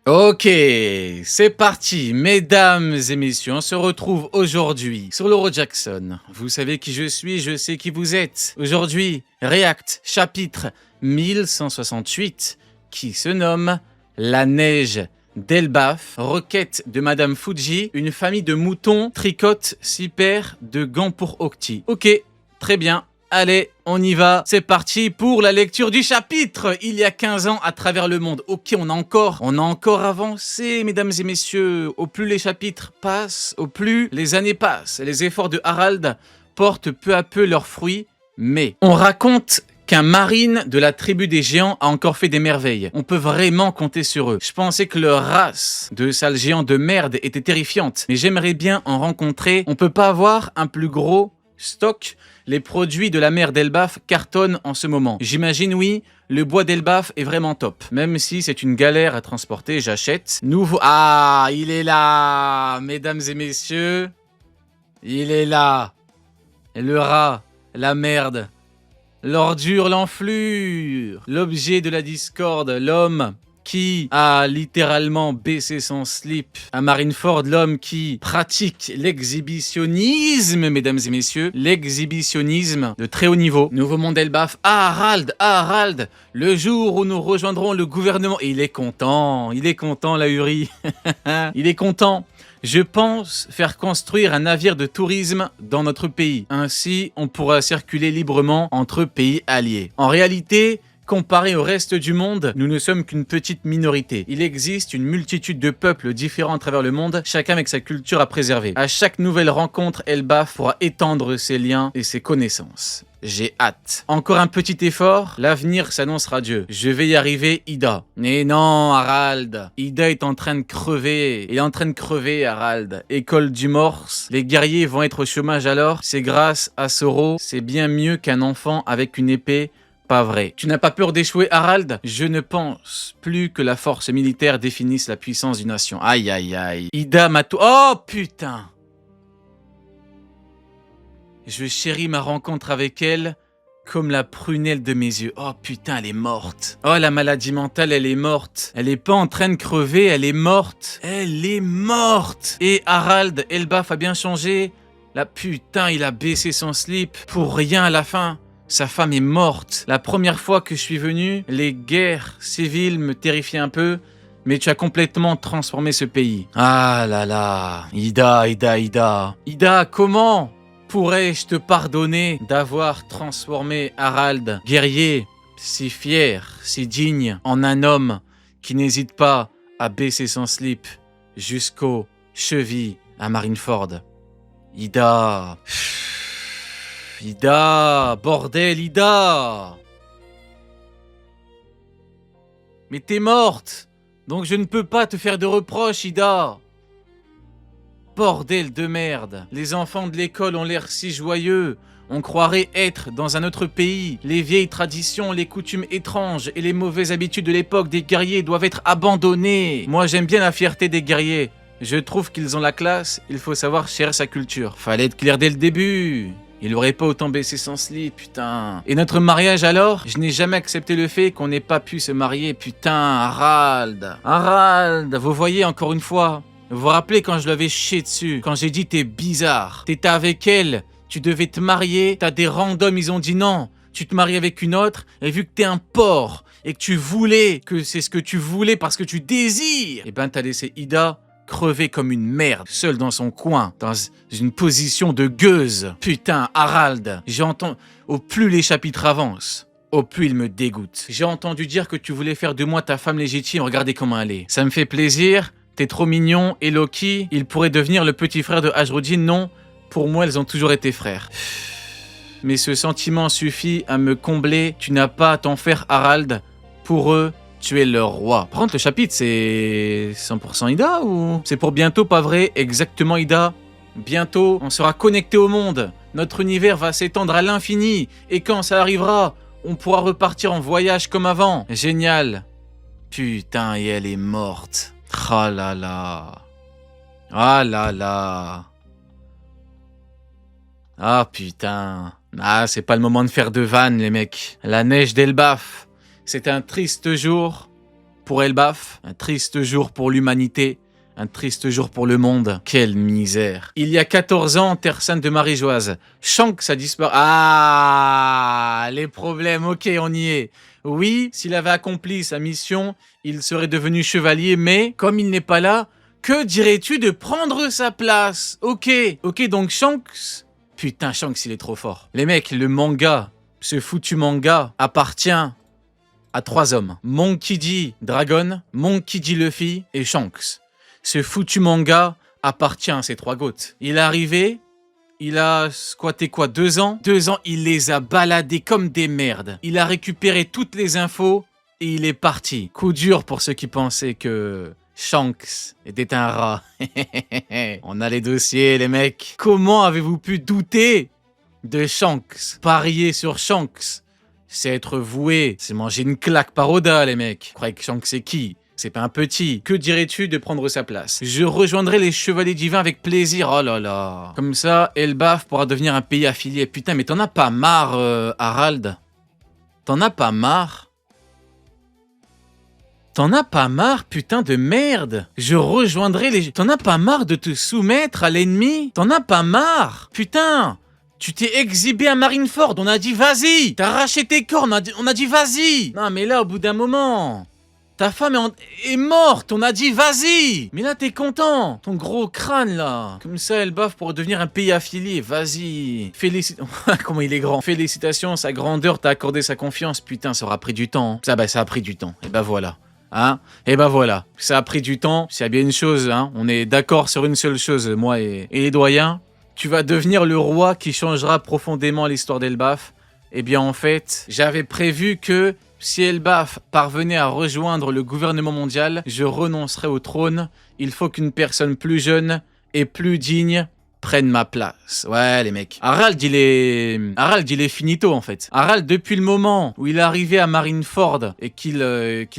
Ok, c'est parti, mesdames et messieurs, on se retrouve aujourd'hui sur l'Euro Jackson. Vous savez qui je suis, je sais qui vous êtes. Aujourd'hui, React, chapitre 1168, qui se nomme La neige d'Elbaf, requête de Madame Fuji, une famille de moutons tricote 6 paires de gants pour Octi. Ok, très bien. Allez, on y va. C'est parti pour la lecture du chapitre. Il y a 15 ans à travers le monde. Ok, on a encore avancé, mesdames et messieurs. Au plus les chapitres passent, au plus les années passent. Les efforts de Harald portent peu à peu leurs fruits. Mais on raconte qu'un marine de la tribu des géants a encore fait des merveilles. On peut vraiment compter sur eux. Je pensais que leur race de sales géants de merde était terrifiante. Mais j'aimerais bien en rencontrer. On peut pas avoir un plus gros stock. Les produits de la mer d'Elbaf cartonnent en ce moment. J'imagine, oui, le bois d'Elbaf est vraiment top. Même si c'est une galère à transporter, j'achète. Nouveau... Ah, il est là, mesdames et messieurs. Il est là. Le rat, la merde, l'ordure, l'enflure, l'objet de la discorde, l'homme qui a littéralement baissé son slip à Marineford, l'homme qui pratique l'exhibitionnisme, mesdames et messieurs, l'exhibitionnisme de très haut niveau. Nouveau monde Elbaf. Ah, Harald, le jour où nous rejoindrons le gouvernement. Et il est content, la Uri. Il est content. Je pense faire construire un navire de tourisme dans notre pays. Ainsi, on pourra circuler librement entre pays alliés. En réalité, comparé au reste du monde, nous ne sommes qu'une petite minorité. Il existe une multitude de peuples différents à travers le monde, chacun avec sa culture à préserver. À chaque nouvelle rencontre, Elbaf pourra étendre ses liens et ses connaissances. J'ai hâte. Encore un petit effort, l'avenir s'annonce radieux. Je vais y arriver, Ida. Mais non, Harald. Ida est en train de crever. Il est en train de crever, Harald. École du Morse. Les guerriers vont être au chômage alors. C'est grâce à Soro. C'est bien mieux qu'un enfant avec une épée. Pas vrai. Tu n'as pas peur d'échouer, Harald? Je ne pense plus que la force militaire définisse la puissance d'une nation. Aïe, aïe, aïe. Ida m'a tout... Oh, putain! Je chéris ma rencontre avec elle comme la prunelle de mes yeux. Oh putain, elle est morte. Oh, la maladie mentale, elle est morte. Elle est pas en train de crever, elle est morte. Elle est morte. Et Harald, Elbaf a bien changé. Là, putain, il a baissé son slip. Pour rien à la fin. Sa femme est morte. La première fois que je suis venu, les guerres civiles me terrifiaient un peu. Mais tu as complètement transformé ce pays. Ah là là. Ida. Ida, comment pourrais-je te pardonner d'avoir transformé Harald, guerrier, si fier, si digne, en un homme qui n'hésite pas à baisser son slip jusqu'aux chevilles à Marineford? Ida... Ida, bordel, Ida! Mais t'es morte, donc je ne peux pas te faire de reproches, Ida. Bordel de merde. Les enfants de l'école ont l'air si joyeux. On croirait être dans un autre pays. Les vieilles traditions, les coutumes étranges et les mauvaises habitudes de l'époque des guerriers doivent être abandonnées. Moi, j'aime bien la fierté des guerriers. Je trouve qu'ils ont la classe, il faut savoir chérir sa culture. Fallait être clair dès le début. Il aurait pas autant baissé son slip, putain. Et notre mariage alors? Je n'ai jamais accepté le fait qu'on n'ait pas pu se marier, putain, Harald. Harald, vous voyez encore une fois. Vous vous rappelez quand je l'avais chié dessus? Quand j'ai dit t'es bizarre. T'étais avec elle, tu devais te marier, t'as des randoms, ils ont dit non. Tu te maries avec une autre, et vu que t'es un porc, et que tu voulais, que c'est ce que tu voulais parce que tu désires, et ben t'as laissé Ida crever comme une merde, seule dans son coin, dans une position de gueuse. Putain, Harald, j'entends... Au plus les chapitres avancent, au plus il me dégoûte. J'ai entendu dire que tu voulais faire de moi ta femme légitime, regardez comment elle est. Ça me fait plaisir... T'es trop mignon, et Loki, il pourrait devenir le petit frère de Ashrudin. Non, pour moi, elles ont toujours été frères. Mais ce sentiment suffit à me combler. Tu n'as pas à t'en faire, Harald. Pour eux, tu es leur roi. Par contre, le chapitre, c'est 100% Ida ou... C'est pour bientôt, pas vrai? Exactement, Ida. Bientôt, on sera connecté au monde. Notre univers va s'étendre à l'infini. Et quand ça arrivera, on pourra repartir en voyage comme avant. Génial. Putain, et elle est morte. Ah là là. Ah là là. Ah putain. Ah, c'est pas le moment de faire de vannes, les mecs. La neige d'Elbaf. C'est un triste jour pour Elbaf, un triste jour pour l'humanité, un triste jour pour le monde. Quelle misère. Il y a 14 ans, Terre Sainte de Marie-Joise, Shanks a disparu. Ah, les problèmes, ok, on y est. Oui, s'il avait accompli sa mission, il serait devenu chevalier, mais comme il n'est pas là, que dirais-tu de prendre sa place? Ok, donc Shanks... Putain, Shanks, il est trop fort. Les mecs, le manga, ce foutu manga, appartient à 3 hommes. Monkey D. Dragon, Monkey D. Luffy et Shanks. Ce foutu manga appartient à ces 3 goats. Il est arrivé, il a squatté quoi, 2 ans? 2 ans, il les a baladés comme des merdes. Il a récupéré toutes les infos et il est parti. Coup dur pour ceux qui pensaient que Shanks était un rat. On a les dossiers, les mecs. Comment avez-vous pu douter de Shanks? Parier sur Shanks, c'est être voué. C'est manger une claque par Oda, les mecs. Vous croyez que Shanks c'est qui? C'est pas un petit. Que dirais-tu de prendre sa place? Je rejoindrai les Chevaliers Divins avec plaisir. Oh là là. Comme ça, Elbaf pourra devenir un pays affilié. Putain, mais t'en as pas marre, Harald? T'en as pas marre? T'en as pas marre, putain de merde? Je rejoindrai les... T'en as pas marre de te soumettre à l'ennemi? T'en as pas marre? Putain! Tu t'es exhibé à Marineford, on a dit vas-y! T'as arraché tes cornes, on a dit vas-y! Non mais là, au bout d'un moment... Ta femme est morte, on a dit vas-y! Mais là, t'es content! Ton gros crâne, là! Comme ça, Elbaf pour devenir un pays affilié, vas-y! Comment il est grand! Félicitations, sa grandeur t'a accordé sa confiance. Putain, ça aura pris du temps. Ça a pris du temps. Et bah voilà. Hein? Et ben voilà, ça a pris du temps, c'est bien une chose, hein? On est d'accord sur une seule chose, moi et les doyens. Tu vas devenir le roi qui changera profondément l'histoire d'Elbaf. Eh bien en fait, j'avais prévu que si Elbaf parvenait à rejoindre le gouvernement mondial, je renoncerais au trône. Il faut qu'une personne plus jeune et plus digne prenne ma place. Ouais, les mecs. Harald, il est finito, en fait. Harald, depuis le moment où il est arrivé à Marineford et qu'il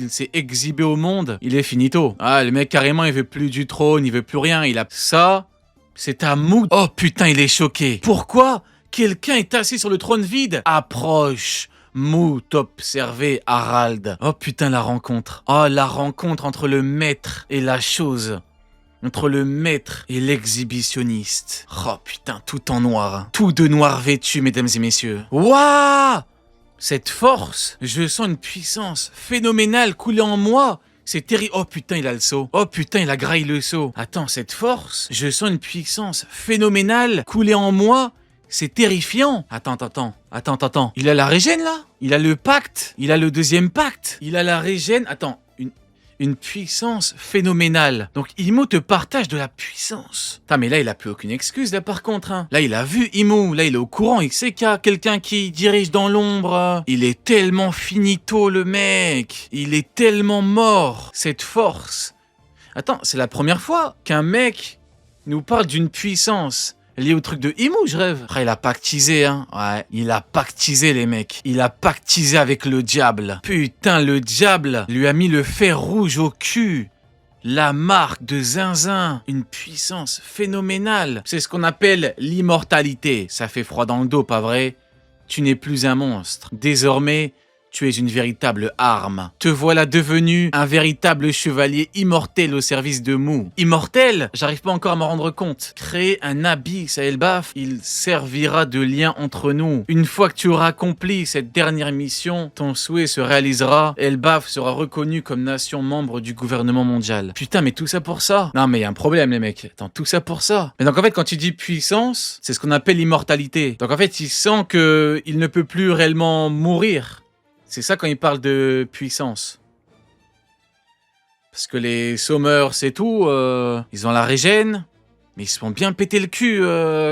s'est exhibé au monde, il est finito. Ah, le mec, carrément, il veut plus du trône, il veut plus rien. Il a... Ça, c'est à Mood. Oh, putain, il est choqué. Pourquoi quelqu'un est assis sur le trône vide? Approche. Mood observé Harald. Oh, putain, la rencontre. Oh, la rencontre entre le maître et la chose. Entre le maître et l'exhibitionniste. Oh putain, tout en noir. Hein. Tout de noir vêtu, mesdames et messieurs. Waouh! Cette force, je sens une puissance phénoménale couler en moi. C'est terrible. Oh putain, il a le seau. Oh putain, il a graillé le seau. Attends, cette force, je sens une puissance phénoménale couler en moi. C'est terrifiant. Attends. Il a la régène, là? Il a le pacte? Il a le deuxième pacte? Il a la régène? Attends. Une puissance phénoménale. Donc Imo te partage de la puissance. Putain, mais là, il a plus aucune excuse, là, par contre. Hein. Là, il a vu Imo. Là, il est au courant. Il sait qu'il y a quelqu'un qui dirige dans l'ombre. Il est tellement finito, le mec. Il est tellement mort. Cette force. Attends, c'est la première fois qu'un mec nous parle d'une puissance lié au truc de Imo, je rêve. Après, il a pactisé, hein. Ouais, il a pactisé, les mecs. Il a pactisé avec le diable. Putain, le diable lui a mis le fer rouge au cul. La marque de Zinzin. Une puissance phénoménale. C'est ce qu'on appelle l'immortalité. Ça fait froid dans le dos, pas vrai? Tu n'es plus un monstre. Désormais, tu es une véritable arme. Te voilà devenu un véritable chevalier immortel au service de Mu. Immortel? J'arrive pas encore à m'en rendre compte. Créer un abysse à Elbaf, il servira de lien entre nous. Une fois que tu auras accompli cette dernière mission, ton souhait se réalisera. Elbaf sera reconnu comme nation membre du gouvernement mondial. Putain, mais tout ça pour ça? Non, mais il y a un problème, les mecs. Attends, tout ça pour ça? Mais donc en fait, quand tu dis puissance, c'est ce qu'on appelle l'immortalité. Donc en fait, il sent qu'il ne peut plus réellement mourir. C'est ça quand il parle de puissance. Parce que les sommeurs, c'est tout, ils ont la régène, mais ils se font bien péter le cul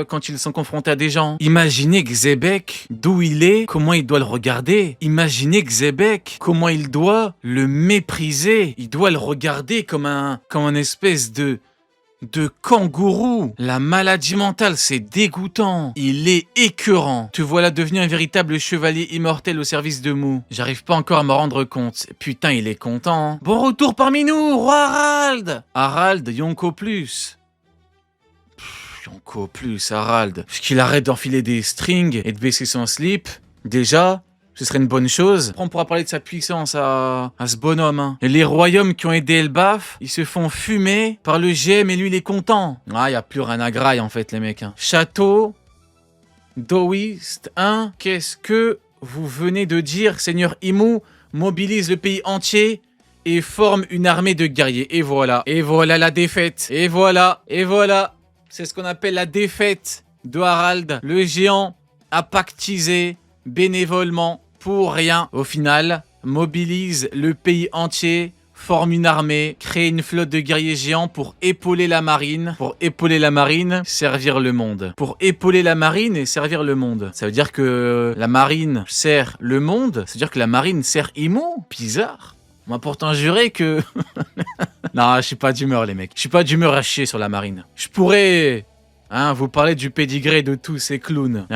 quand ils sont confrontés à des gens. Imaginez Xebec, d'où il est, comment il doit le regarder. Imaginez Xebec, comment il doit le mépriser. Il doit le regarder comme un espèce de kangourou. La maladie mentale, c'est dégoûtant. Il est écœurant. Te voilà devenu un véritable chevalier immortel au service de Mu. J'arrive pas encore à m'en rendre compte. Putain, il est content. Bon retour parmi nous, roi Harald. Harald, Yonko plus. Yonko plus, Harald. Qu'il arrête d'enfiler des strings et de baisser son slip. Déjà, Ce serait une bonne chose. On pourra parler de sa puissance à ce bonhomme. Hein. Et les royaumes qui ont aidé Elbaf, ils se font fumer par le GM et lui, il est content. Ah, y a plus rien à graille, en fait, les mecs. Hein. Château d'Oist 1. Qu'est-ce que vous venez de dire? Seigneur Imu mobilise le pays entier et forme une armée de guerriers. Et voilà. Et voilà la défaite. Et voilà. Et voilà. C'est ce qu'on appelle la défaite de Harald. Le géant a pactisé bénévolement pour rien. Au final, mobilise le pays entier, forme une armée, crée une flotte de guerriers géants pour épauler la marine. Pour épauler la marine, servir le monde. Pour épauler la marine et servir le monde. Ça veut dire que la marine sert le monde. Ça veut dire que la marine sert Imu. Bizarre. On m'a pourtant juré que... Non, je suis pas d'humeur, les mecs. Je suis pas d'humeur à chier sur la marine. Je pourrais... vous parler du pédigré de tous ces clowns.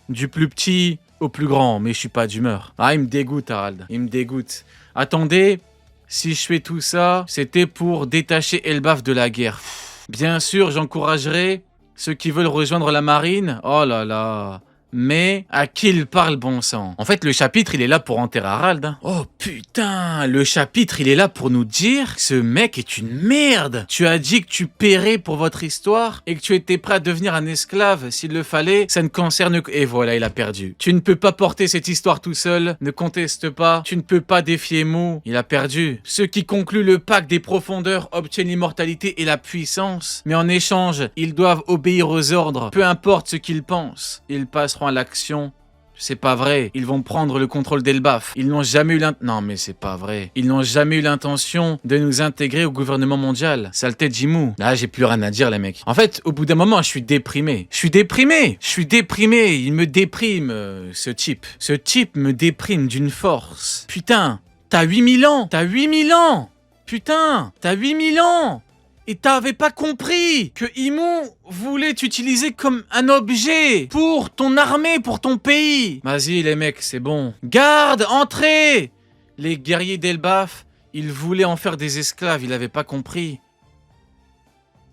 Du plus petit au plus grand, mais je suis pas d'humeur. Ah, il me dégoûte, Harald. Il me dégoûte. Attendez, si je fais tout ça, c'était pour détacher Elbaf de la guerre. Bien sûr, j'encouragerai ceux qui veulent rejoindre la marine. Oh là là. Mais à qui il parle, bon sang? En fait, le chapitre, il est là pour enterrer Harald. Hein. Oh putain, le chapitre, il est là pour nous dire que ce mec est une merde. Tu as dit que tu paierais pour votre histoire et que tu étais prêt à devenir un esclave s'il le fallait. Ça ne concerne que... Et voilà, il a perdu. Tu ne peux pas porter cette histoire tout seul. Ne conteste pas. Tu ne peux pas défier Mou. Il a perdu. Ceux qui concluent le pacte des profondeurs obtiennent l'immortalité et la puissance. Mais en échange, ils doivent obéir aux ordres. Peu importe ce qu'ils pensent. Ils passeront à l'action. C'est pas vrai. Ils vont prendre le contrôle d'Elbaf. Ils n'ont jamais eu Non mais c'est pas vrai. Ils n'ont jamais eu l'intention de nous intégrer au gouvernement mondial. Saleté de Jimou. Là, j'ai plus rien à dire, les mecs. En fait, au bout d'un moment, je suis déprimé. Je suis déprimé. Je suis déprimé. Il me déprime, ce type. Ce type me déprime d'une force. Putain, t'as 8000 ans. T'as 8000 ans. Putain, t'as 8000 ans. Et t'avais pas compris que Imu voulait t'utiliser comme un objet pour ton armée, pour ton pays. Vas-y les mecs, c'est bon. Garde, entrez. Les guerriers d'Elbaf, ils voulaient en faire des esclaves, ils avaient pas compris.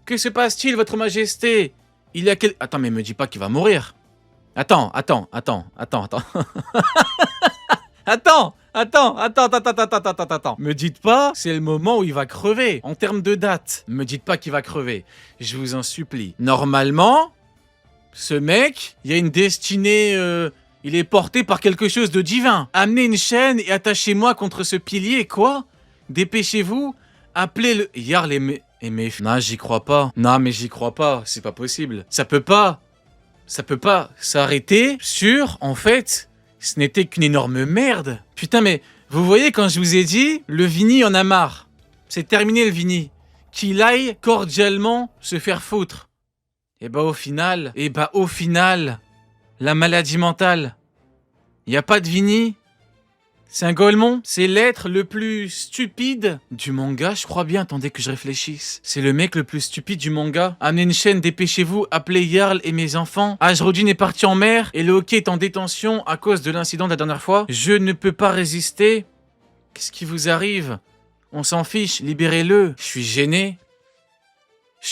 Que se passe-t-il, votre majesté? Il y a quel... Attends, mais me dis pas qu'il va mourir. Attends. Attends. Me dites pas, c'est le moment où il va crever. En termes de date, me dites pas qu'il va crever. Je vous en supplie. Normalement, ce mec, il y a une destinée... il est porté par quelque chose de divin. Amenez une chaîne et attachez-moi contre ce pilier, quoi? Dépêchez-vous, appelez le... Yarl et Mef... Non, j'y crois pas. Non, mais j'y crois pas, c'est pas possible. Ça peut pas s'arrêter sur, en fait... Ce n'était qu'une énorme merde. Putain, mais vous voyez, quand je vous ai dit, le Vini en a marre. C'est terminé le Vini. Qu'il aille cordialement se faire foutre. Et bah au final, la maladie mentale. Y a pas de Vini. C'est un Golemon. C'est l'être le plus stupide du manga, je crois bien. Attendez que je réfléchisse. C'est le mec le plus stupide du manga. Amenez une chaîne, dépêchez-vous, appelez Jarl et mes enfants. Ajrodin est parti en mer et le hockey est en détention à cause de l'incident de la dernière fois. Je ne peux pas résister. Qu'est-ce qui vous arrive? On s'en fiche, libérez-le. Je suis gêné. Je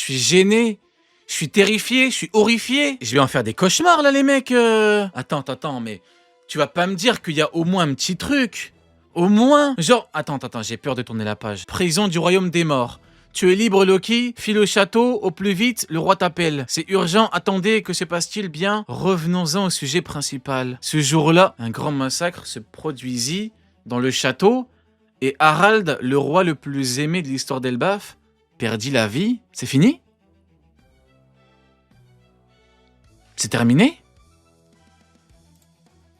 suis terrifié, je suis horrifié. Je vais en faire des cauchemars là les mecs. Attends, mais... Tu vas pas me dire qu'il y a au moins un petit truc. Au moins. Genre, attends, j'ai peur de tourner la page. Prison du royaume des morts. Tu es libre, Loki. File au château, au plus vite, le roi t'appelle. C'est urgent, attendez, que se passe-t-il bien? Revenons-en au sujet principal. Ce jour-là, un grand massacre se produisit dans le château et Harald, le roi le plus aimé de l'histoire d'Elbaf, perdit la vie. C'est fini? C'est terminé?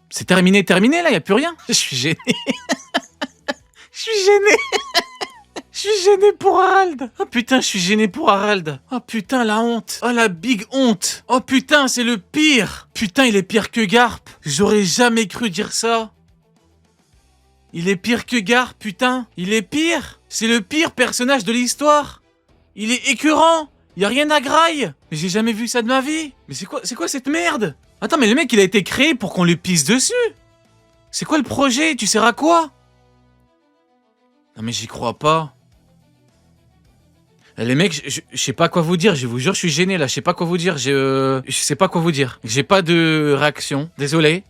C'est terminé, là, y a plus rien. Je suis gêné. Je suis gêné pour Harald. Oh putain, je suis gêné pour Harald. Oh putain, la honte. Oh la big honte. Oh putain, c'est le pire. Putain, il est pire que Garp. J'aurais jamais cru dire ça. Il est pire que Garp, putain. Il est pire. C'est le pire personnage de l'histoire. Il est écœurant. Y a rien à graille. Mais j'ai jamais vu ça de ma vie. Mais c'est quoi cette merde? Attends, mais le mec, il a été créé pour qu'on lui pisse dessus. C'est quoi le projet? Tu sers à quoi? Non mais j'y crois pas. Les mecs, je sais pas quoi vous dire. Je vous jure, je suis gêné là. Je sais pas quoi vous dire. Je sais pas quoi vous dire. J'ai pas de réaction. Désolé.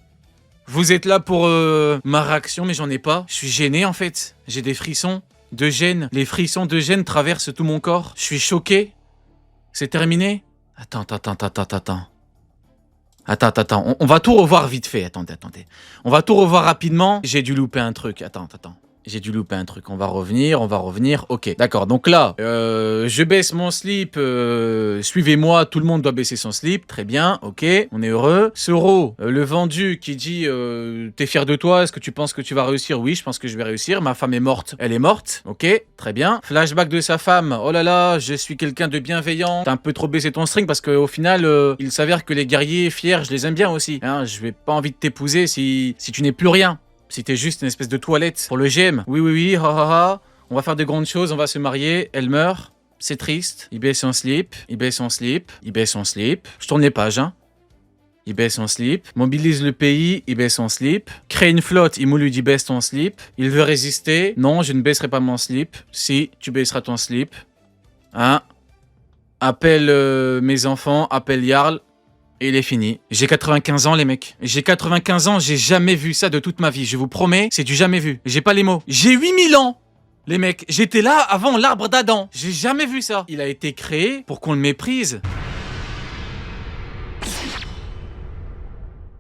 Vous êtes là pour ma réaction, mais j'en ai pas. Je suis gêné en fait. J'ai des frissons de gêne. Les frissons de gêne traversent tout mon corps. Je suis choqué. C'est terminé? Attends. On va tout revoir vite fait. Attendez. On va tout revoir rapidement. J'ai dû louper un truc. Attends. J'ai dû louper un truc. On va revenir. Ok, d'accord. Donc là, je baisse mon slip. Suivez-moi. Tout le monde doit baisser son slip. Très bien. Ok, on est heureux. Soro, le vendu qui dit t'es fier de toi? Est-ce que tu penses que tu vas réussir? Oui, je pense que je vais réussir. Ma femme est morte. Elle est morte. Ok, très bien. Flashback de sa femme. Oh là là, je suis quelqu'un de bienveillant. T'as un peu trop baissé ton string parce qu'au final, il s'avère que les guerriers fiers, je les aime bien aussi. Hein, je vais pas envie de t'épouser si tu n'es plus rien. Si t'es juste une espèce de toilette pour le GM. Oui, on va faire de grandes choses, on va se marier, elle meurt, c'est triste. Il baisse son slip. Je tourne les pages, hein. Il baisse son slip. Mobilise le pays, il baisse son slip. Crée une flotte, il lui dit baisse ton slip. Il veut résister. Non, je ne baisserai pas mon slip. Si, tu baisseras ton slip. Hein. Appelle mes enfants, appelle Jarl. Et il est fini. J'ai 95 ans, les mecs. J'ai 95 ans, j'ai jamais vu ça de toute ma vie. Je vous promets, c'est du jamais vu. J'ai pas les mots. J'ai 8000 ans, les mecs. J'étais là avant l'arbre d'Adam. J'ai jamais vu ça. Il a été créé pour qu'on le méprise.